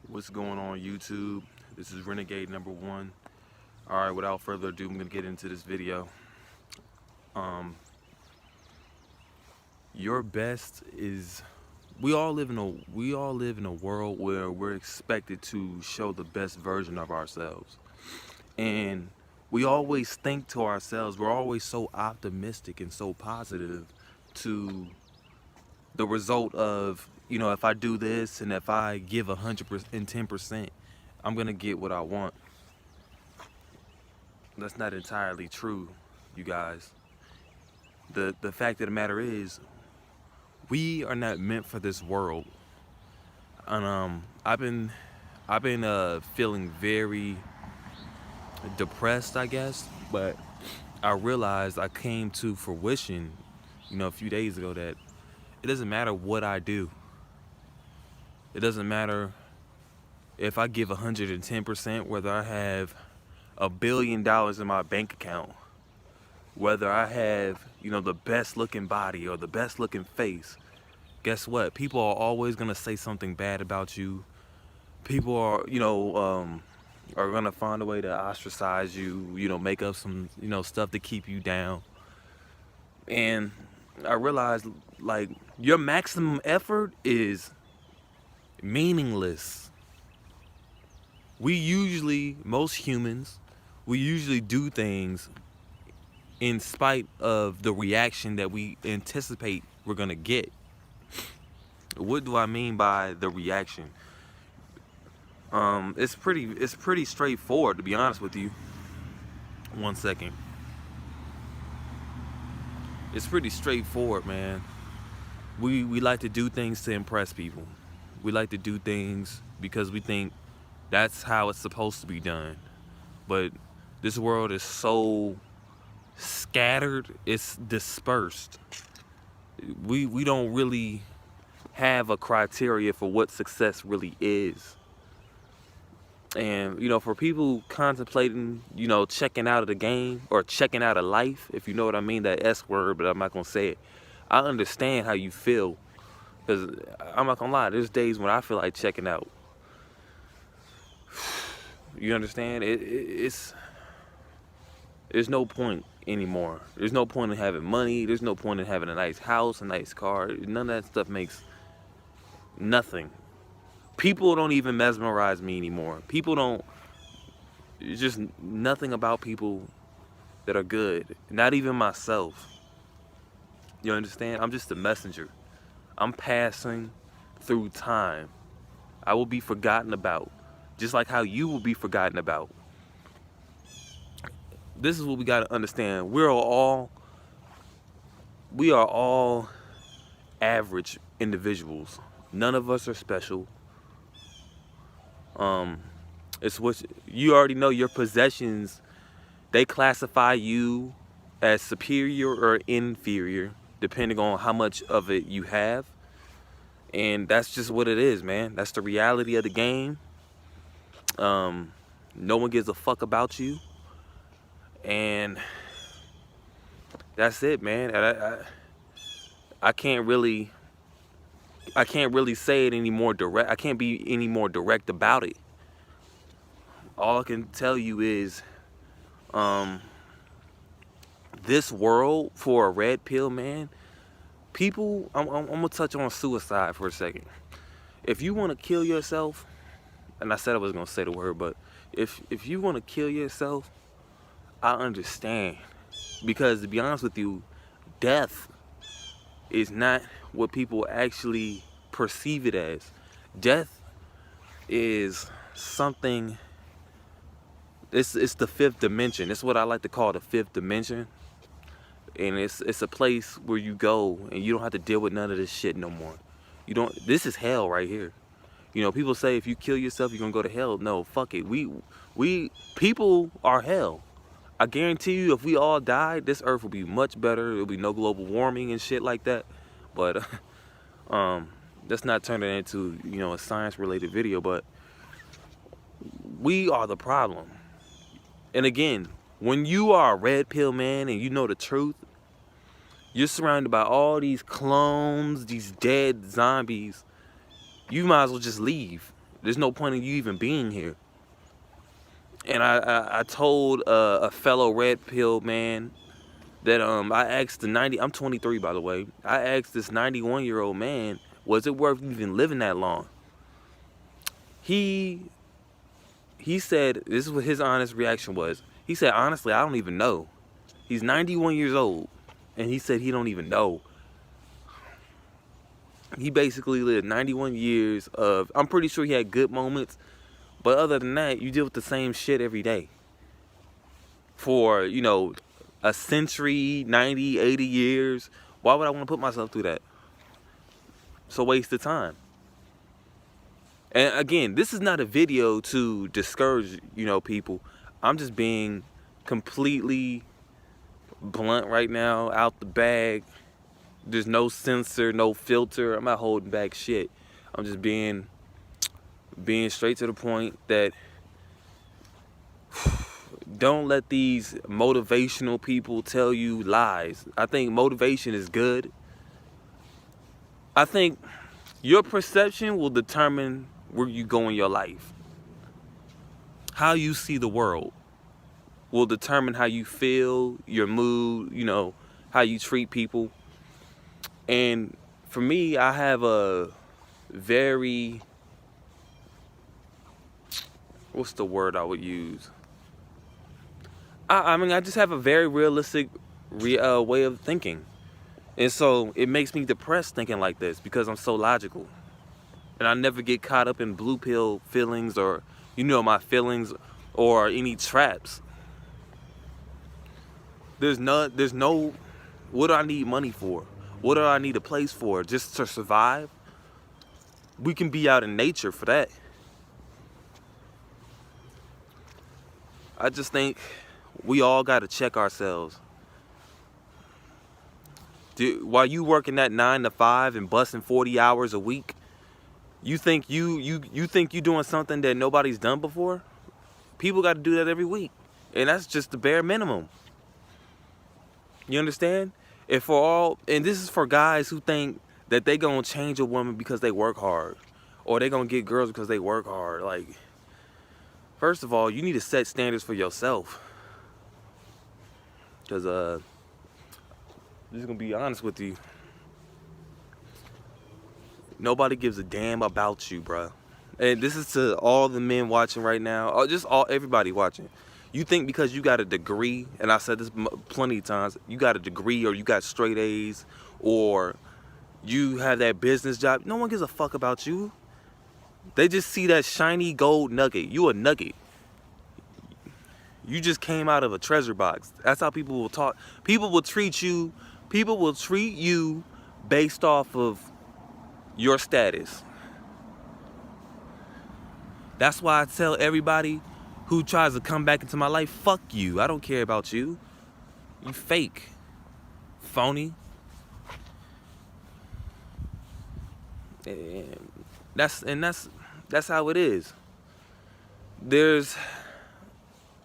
What's going on YouTube? This is Renegade #1. Alright, without further ado, I'm gonna get into this video. Your best is we all live in a world where we're expected to show the best version of ourselves. And we always think to ourselves, we're always so optimistic and so positive to the result of, if I do this and if I give 110%, I'm gonna get what I want. That's not entirely true, you guys. The fact of the matter is, we are not meant for this world. And I've been feeling very depressed, I guess, but I realized I came to fruition, a few days ago, that it doesn't matter what I do. It doesn't matter if I give 110%, whether I have $1 billion in my bank account, whether I have, the best looking body or the best looking face. Guess what? People are always gonna say something bad about you. People are, are gonna find a way to ostracize you, make up some, stuff to keep you down. And I realized, like, your maximum effort is meaningless. Most humans, we usually do things in spite of the reaction that we anticipate we're gonna get. What do I mean by the reaction? It's pretty straightforward, to be honest with you. One second. It's pretty straightforward, man. We like to do things to impress people. We like to do things because we think that's how it's supposed to be done. But this world is so scattered, it's dispersed. We don't really have a criteria for what success really is. And, for people contemplating, checking out of the game or checking out of life, if you know what I mean, that S word, but I'm not going to say it. I understand how you feel, because I'm not going to lie, there's days when I feel like checking out. You understand? There's no point anymore. There's no point in having money. There's no point in having a nice house, a nice car. None of that stuff makes nothing. People don't even mesmerize me anymore. It's just nothing about people that are good. Not even myself. You understand? I'm just a messenger. I'm passing through time. I will be forgotten about, just like how you will be forgotten about. This is what we got to understand. We are all average individuals. None of us are special. It's what you already know. Your possessions, they classify you as superior or inferior depending on how much of it you have. And that's just what it is, man. That's the reality of the game. No one gives a fuck about you. And that's it, man. I can't really say it any more direct. I can't be any more direct about it. All I can tell you is, this world, for a red pill man, people, I'm gonna touch on suicide for a second. If you want to kill yourself, and I said I was gonna say the word, but if you want to kill yourself, I understand. Because to be honest with you, death is not what people actually perceive it as. Death is something, it's the fifth dimension. It's what I like to call the fifth dimension. And it's a place where you go and you don't have to deal with none of this shit no more. This is hell right here. People say if you kill yourself, you're gonna go to hell. No, fuck it. People are hell. I guarantee you, if we all died, this earth would be much better. There'll be no global warming and shit like that. But let's not turn it into, a science-related video. But we are the problem. And again, when you are a red pill man and you know the truth, you're surrounded by all these clones, these dead zombies. You might as well just leave. There's no point in you even being here. And I told a fellow red pill man that I asked the 90. I'm 23, by the way. I asked this 91-year-old man, was it worth even living that long? He said, this is what his honest reaction was. He said, honestly, I don't even know. He's 91 years old, and he said he don't even know. He basically lived 91 years of, I'm pretty sure he had good moments, but other than that, you deal with the same shit every day. For, you know, a century, 90, 80 years, why would I want to put myself through that? It's a waste of time. And again, this is not a video to discourage, you know, people. I'm just being completely blunt right now, out the bag. There's no censor, no filter. I'm not holding back shit. I'm just being straight to the point that don't let these motivational people tell you lies. I think motivation is good. I think your perception will determine where you go in your life. How you see the world will determine how you feel, your mood, you know, how you treat people. And for me, I have a very, what's the word I would use? I mean, I just have a very realistic way of thinking. And so it makes me depressed thinking like this because I'm so logical. And I never get caught up in blue pill feelings or, you know, my feelings or any traps. There's no, what do I need money for? What do I need a place for? Just to survive? We can be out in nature for that. I just think we all got to check ourselves. While you working that 9 to 5 and busting 40 hours a week, you think you doing something that nobody's done before? People got to do that every week, and that's just the bare minimum. You understand? And this is for guys who think that they gonna change a woman because they work hard, or they gonna get girls because they work hard. Like, first of all, you need to set standards for yourself. Because I'm just gonna be honest with you. Nobody gives a damn about you, bruh. And this is to all the men watching right now, or just everybody watching. You think because you got a degree, and I said this plenty of times, you got a degree or you got straight A's or you have that business job, no one gives a fuck about you. They just see that shiny gold nugget. You a nugget. You just came out of a treasure box. That's how people will talk. People will treat you based off of your status. That's why I tell everybody who tries to come back into my life, fuck you. I don't care about you. You fake. Phony. And that's how it is. There's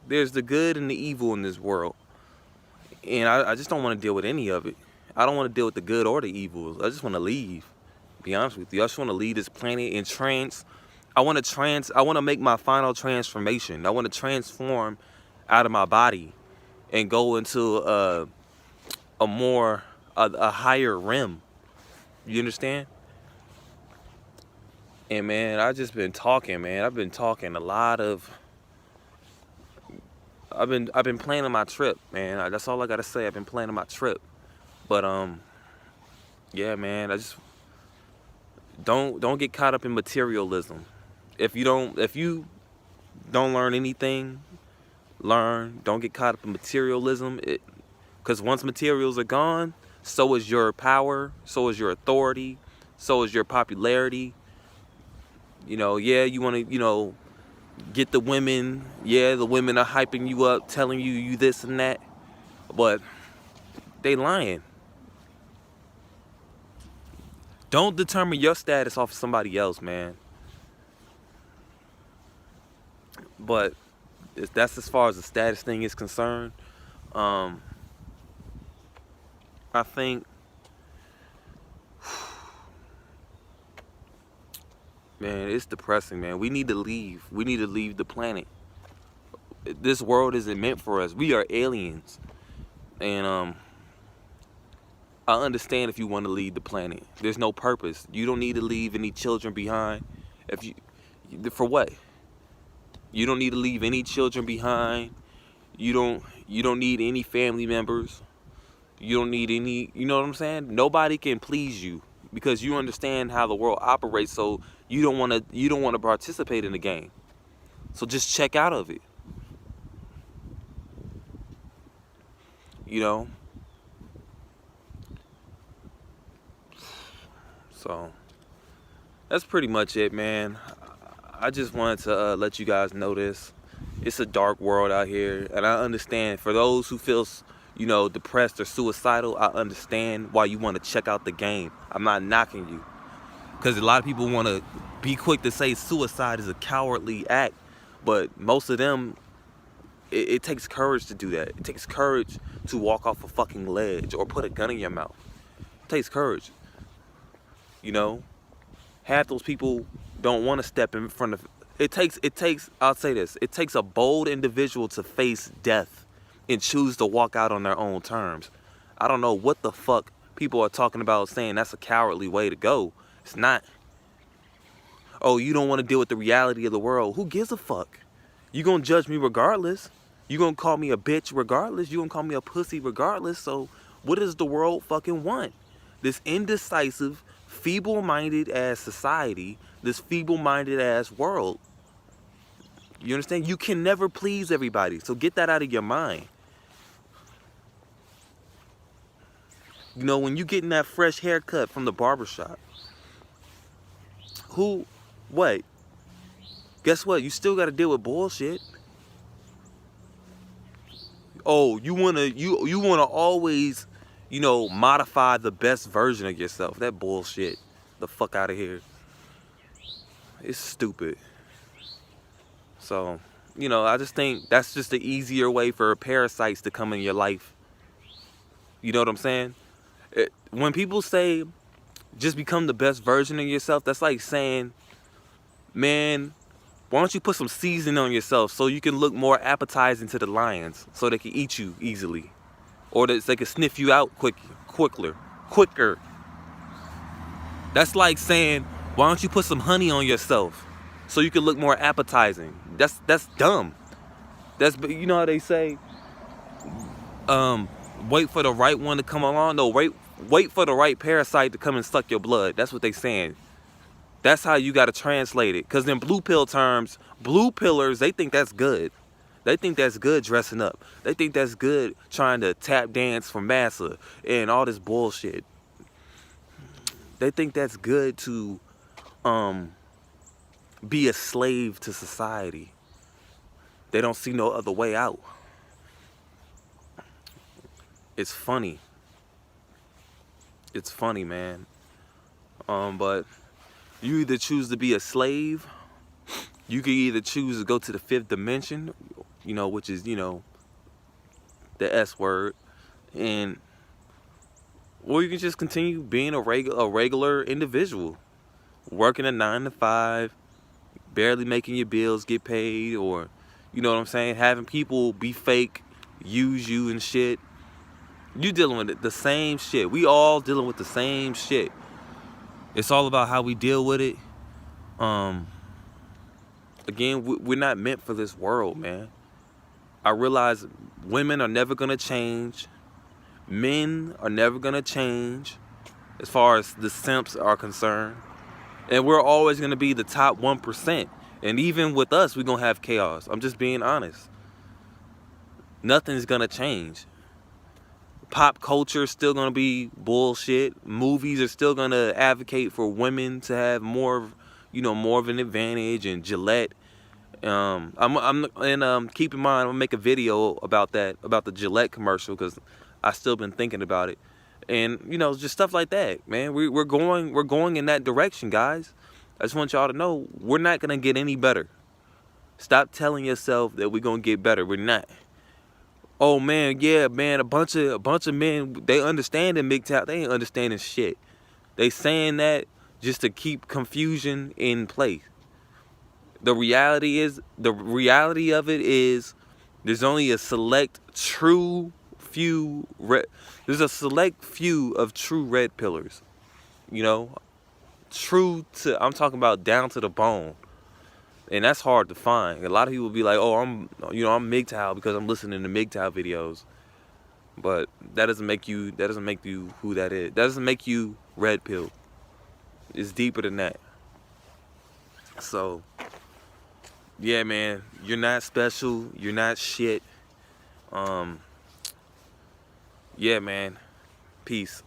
the good and the evil in this world. And I just don't want to deal with any of it. I don't want to deal with the good or the evil. I just want to leave. Be honest with you. I just want to leave this planet in trance. I want to make my final transformation. I want to transform out of my body and go into a higher realm. You understand? And man, I just been talking, man. I've been talking a lot of. I've been planning my trip, man. That's all I gotta say. I've been planning my trip, but yeah, man. I just don't get caught up in materialism. If you don't learn anything, don't get caught up in materialism. Because once materials are gone, so is your power, so is your authority, so is your popularity. You know, yeah, you want to, you know, get the women. Yeah, the women are hyping you up, telling you this and that, but they lying. Don't determine your status off of somebody else, man. But that's as far as the status thing is concerned. I think Man, it's depressing, man. We need to leave. We need to leave the planet. This world isn't meant for us. We are aliens. And I understand if you want to leave the planet. There's no purpose. You don't need to leave any children behind. If you, for what? You don't need to leave any children behind. You don't need any family members. You don't need any, you know what I'm saying? Nobody can please you because you understand how the world operates, so you don't want to participate in the game. So just check out of it. You know? So that's pretty much it, man. I just wanted to let you guys know this. It's a dark world out here, and I understand for those who feel, you know, depressed or suicidal, I understand why you want to check out the game. I'm not knocking you, because a lot of people want to be quick to say suicide is a cowardly act, but most of them, it takes courage to do that. It takes courage to walk off a fucking ledge or put a gun in your mouth. It takes courage. You know, half those people don't want to step in front of. It takes. I'll say this. It takes a bold individual to face death and choose to walk out on their own terms. I don't know what the fuck people are talking about saying that's a cowardly way to go. It's not. Oh, you don't want to deal with the reality of the world. Who gives a fuck? You gonna judge me regardless. You gonna call me a bitch regardless. You gonna call me a pussy regardless. So what does the world fucking want? This indecisive, feeble-minded ass society, this feeble-minded ass world. You understand? You can never please everybody. So get that out of your mind. You know, when you getting that fresh haircut from the barbershop, what? Guess what? You still got to deal with bullshit. Oh, you wanna always, you know, modify the best version of yourself. That bullshit. The fuck out of here. It's stupid. So, you know, I just think that's just the easier way for parasites to come in your life. You know what I'm saying? When people say just become the best version of yourself, that's like saying, man, why don't you put some seasoning on yourself so you can look more appetizing to the lions so they can eat you easily, or that they can sniff you out quicker. That's like saying, why don't you put some honey on yourself so you can look more appetizing? That's dumb. You know how they say, wait for the right one to come along. No, wait for the right parasite to come and suck your blood. That's what they saying. That's how you got to translate it. Because in blue pill terms, blue pillars, they think that's good. They think that's good dressing up. They think that's good trying to tap dance for massa and all this bullshit. They think that's good to be a slave to society. They don't see no other way out. It's funny. It's funny, man. But you either choose to be a slave, you can either choose to go to the fifth dimension, you know, which is, you know, the S word, or you can just continue being a regular individual, working a 9 to 5, barely making your bills get paid, or, you know what I'm saying, having people be fake, use you and shit. You dealing with it, the same shit. We all dealing with the same shit. It's all about how we deal with it. Again, we're not meant for this world, man. I realize women are never gonna change. Men are never gonna change as far as the simps are concerned. And we're always gonna be the top 1%. And even with us, we're gonna have chaos. I'm just being honest. Nothing's gonna change. Pop culture is still gonna be bullshit. Movies are still gonna advocate for women to have more of an advantage. And Gillette, keep in mind, I'm gonna make a video about that, about the Gillette commercial, because I still been thinking about it. And you know, just stuff like that, man. We're going in that direction, guys. I just want y'all to know we're not gonna get any better. Stop telling yourself that we're gonna get better. We're not. Oh man, yeah, man, a bunch of men, they understand in MGTOW, they ain't understanding shit. They saying that just to keep confusion in place. The reality of it is there's only a select there's a select few of true red pillars. You know, I'm talking about down to the bone. And that's hard to find. A lot of people be like, "Oh, I'm MGTOW because I'm listening to MGTOW videos." But that doesn't make you who that is. That doesn't make you red pill. It's deeper than that. So, yeah, man, you're not special. You're not shit. Yeah, man. Peace.